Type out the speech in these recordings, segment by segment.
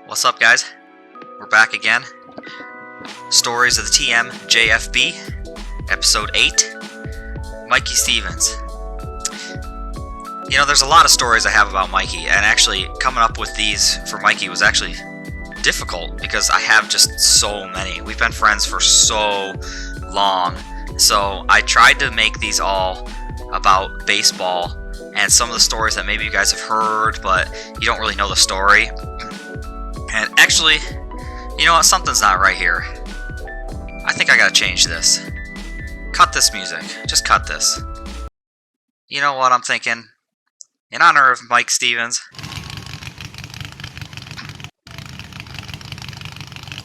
What's up, guys? We're back again. Stories of the TMJFB, Episode 8, Mikey Stevens. You know, there's a lot of stories I have about Mikey, and actually coming up with these for Mikey was actually difficult because I have just so many. We've been friends for so long, so I tried to make these all about baseball and some of the stories that maybe you guys have heard, but you don't really know the story. And actually, you know what? Something's not right here. I think I gotta change this. Cut this music. Just cut this. You know what I'm thinking? In honor of Mike Stevens,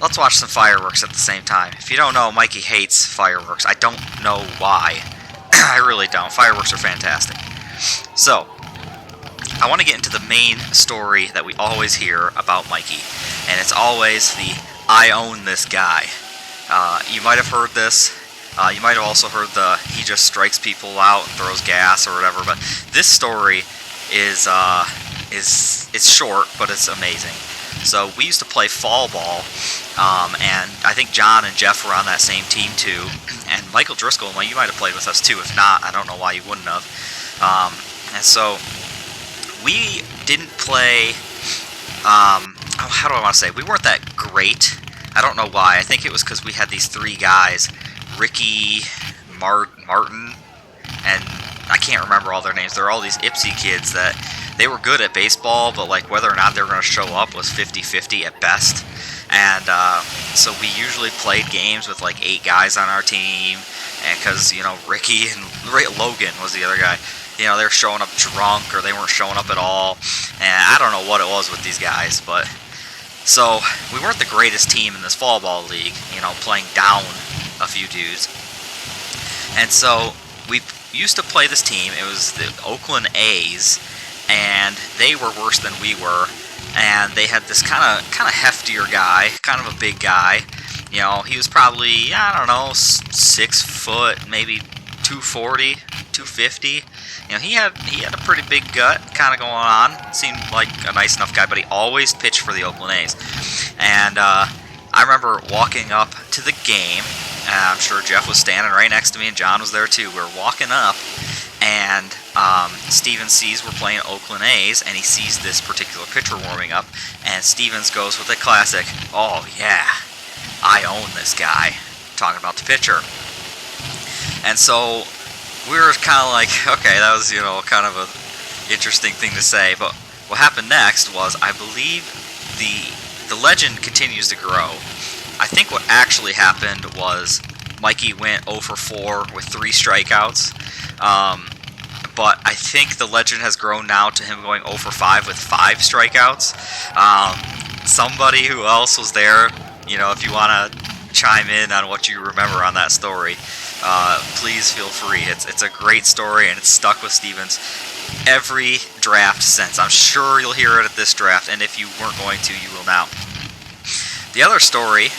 let's watch some fireworks at the same time. If you don't know, Mikey hates fireworks. I don't know why. I really don't. Fireworks are fantastic. So, I want to get into the main story that we always hear about Mikey, and it's always the "I own this guy." You might have heard this. You might have also heard the "he just strikes people out and throws gas" or whatever. But this story is it's short, but it's amazing. So we used to play fall ball, and I think John and Jeff were on that same team too. And Michael Driscoll, well, you might have played with us too. If not, I don't know why you wouldn't have. And so we didn't play, how do I want to say, we weren't that great. I don't know why. I think it was because we had these three guys, Ricky, Martin, and I can't remember all their names. They're all these Ipsy kids that they were good at baseball, but like whether or not they were going to show up was 50-50 at best. And so we usually played games with like 8 guys on our team, and because, you know, Ricky and Logan was the other guy. You know, they were showing up drunk, or they weren't showing up at all, and I don't know what it was with these guys, but so we weren't the greatest team in this fall ball league, you know, playing down a few dudes. And so we used to play this team. It was the Oakland A's, and they were worse than we were, and they had this kind of heftier guy, kind of a big guy. You know, he was probably, I don't know, 6 foot, maybe 240, 250. You know, he had a pretty big gut kind of going on. Seemed like a nice enough guy, but he always pitched for the Oakland A's. And I remember walking up to the game, and I'm sure Jeff was standing right next to me, and John was there too. We were walking up, and Stevens sees we're playing Oakland A's, and he sees this particular pitcher warming up, and Stevens goes with a classic, "Oh yeah, I own this guy," talking about the pitcher. And so we were kind of like, okay, that was, you know, kind of a interesting thing to say. But what happened next was, I believe the legend continues to grow. I think what actually happened was Mikey went 0 for 4 with 3 strikeouts. But I think the legend has grown now to him going 0 for 5 with 5 strikeouts. Somebody who else was there, you know, if you want to chime in on what you remember on that story, please feel free. It's a great story, and it's stuck with Stevens every draft since. I'm sure you'll hear it at this draft, and if you weren't going to, you will now. The other story,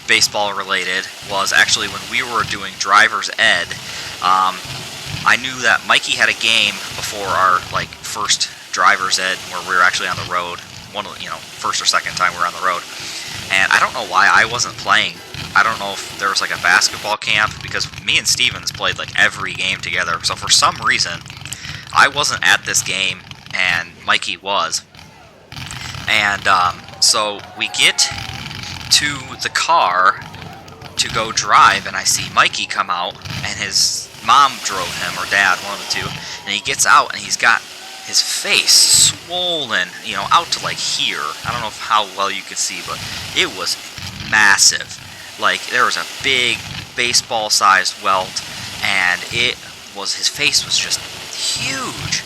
baseball related, was actually when we were doing driver's ed. I knew that Mikey had a game before our first driver's ed, where we were actually on the road. First or second time we were on the road. And I don't know why I wasn't playing. I don't know if there was like a basketball camp, because me and Stevens played like every game together. So for some reason, I wasn't at this game, and Mikey was. And so we get to the car to go drive, and I see Mikey come out, and his mom drove him, or dad, one of the two. And he gets out, and he's got his face swollen, you know, out to like here. I don't know how well you could see, but it was massive. Like, there was a big baseball-sized welt, and his face was just huge.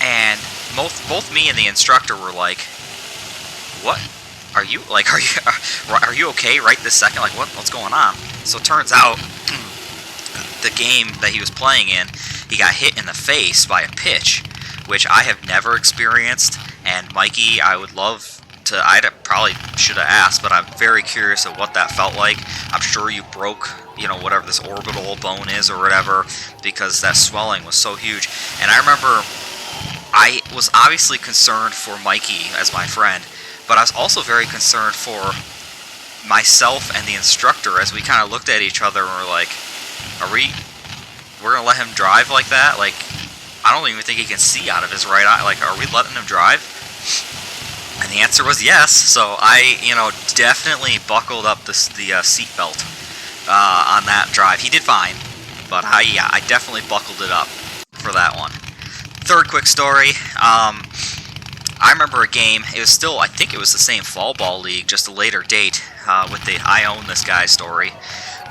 And both me and the instructor were like, "What? Are you okay right this second? Like, what's going on?" So it turns out the game that he was playing in, he got hit in the face by a pitch, which I have never experienced. And Mikey, I probably should have asked, but I'm very curious of what that felt like. I'm sure you broke, you know, whatever this orbital bone is or whatever, because that swelling was so huge. And I remember I was obviously concerned for Mikey as my friend, but I was also very concerned for myself and the instructor as we kind of looked at each other and were like, we're gonna let him drive like that? Like, I don't even think he can see out of his right eye. Like, are we letting him drive? And the answer was yes. So I, definitely buckled up the seatbelt on that drive. He did fine, but I definitely buckled it up for that one. Third quick story. I remember a game. It was still, I think it was the same fall ball league, just a later date with the I own this guy story.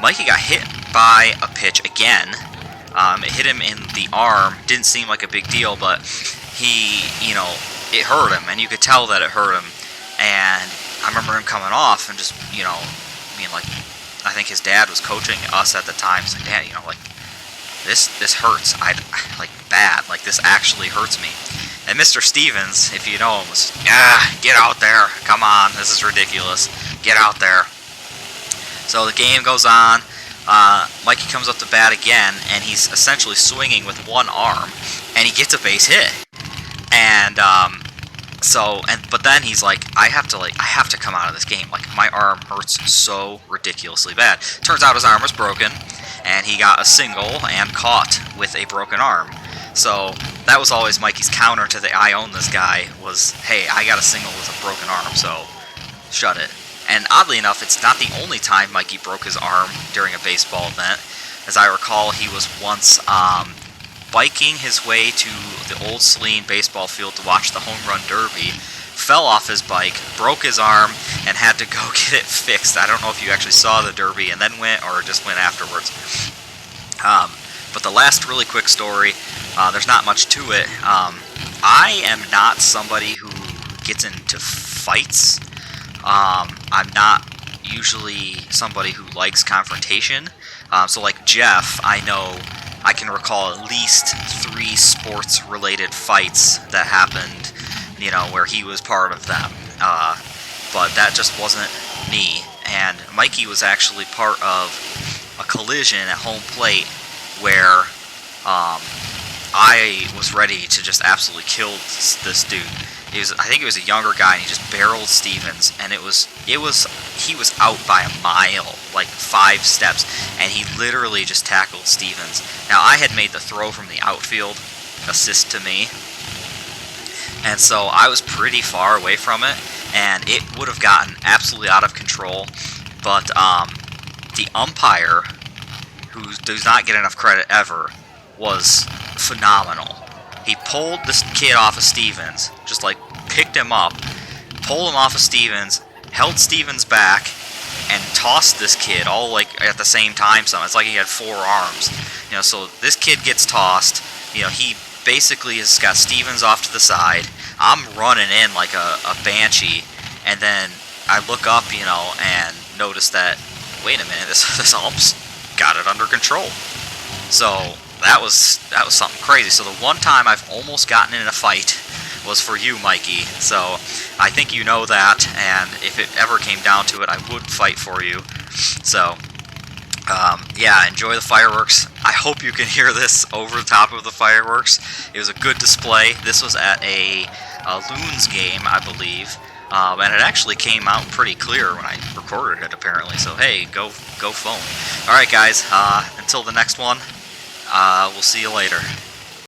Mikey got hit by a pitch again. It hit him in the arm. Didn't seem like a big deal, but he, it hurt him, and you could tell that it hurt him. And I remember him coming off and just, being like, I think his dad was coaching us at the time. He's like, Dad, this hurts. Like, bad. Like, this actually hurts me. And Mr. Stevens, if you know him, was, get out there. Come on, this is ridiculous. Get out there. So the game goes on. Mikey comes up to bat again, and he's essentially swinging with one arm, and he gets a base hit. And but then he's like, I have to come out of this game. Like, my arm hurts so ridiculously bad. Turns out his arm was broken, and he got a single and caught with a broken arm. So that was always Mikey's counter to the I own this guy was, hey, I got a single with a broken arm, so shut it. And oddly enough, it's not the only time Mikey broke his arm during a baseball event. As I recall, he was once biking his way to the Old Saline baseball field to watch the home run derby, fell off his bike, broke his arm, and had to go get it fixed. I don't know if you actually saw the derby and then went, or just went afterwards. But the last really quick story, there's not much to it. I am not somebody who gets into fights. I'm not usually somebody who likes confrontation. So like Jeff, I know I can recall at least 3 sports-related fights that happened, where he was part of them. But that just wasn't me. And Mikey was actually part of a collision at home plate where I was ready to just absolutely kill this dude. I think it was a younger guy, and he just barreled Stevens, and he was out by a mile, like 5 steps, and he literally just tackled Stevens. Now, I had made the throw from the outfield, assist to me, and so I was pretty far away from it, and it would have gotten absolutely out of control, but the umpire, who does not get enough credit ever, was phenomenal. He pulled this kid off of Stevens, just like picked him up, pulled him off of Stevens, held Stevens back, and tossed this kid all like at the same time. It's like he had 4 arms. So this kid gets tossed. He basically has got Stevens off to the side. I'm running in like a banshee, and then I look up, and notice that, wait a minute, this ump's got it under control. So that was something crazy. So the one time I've almost gotten in a fight was for you, Mikey. So I think you know that, and if it ever came down to it, I would fight for you. So yeah, enjoy the fireworks. I hope you can hear this over the top of the fireworks. It was a good display. This was at a Loons game, I believe, and it actually came out pretty clear when I recorded it, apparently. So hey, go phone. All right, guys. Until the next one. We'll see you later.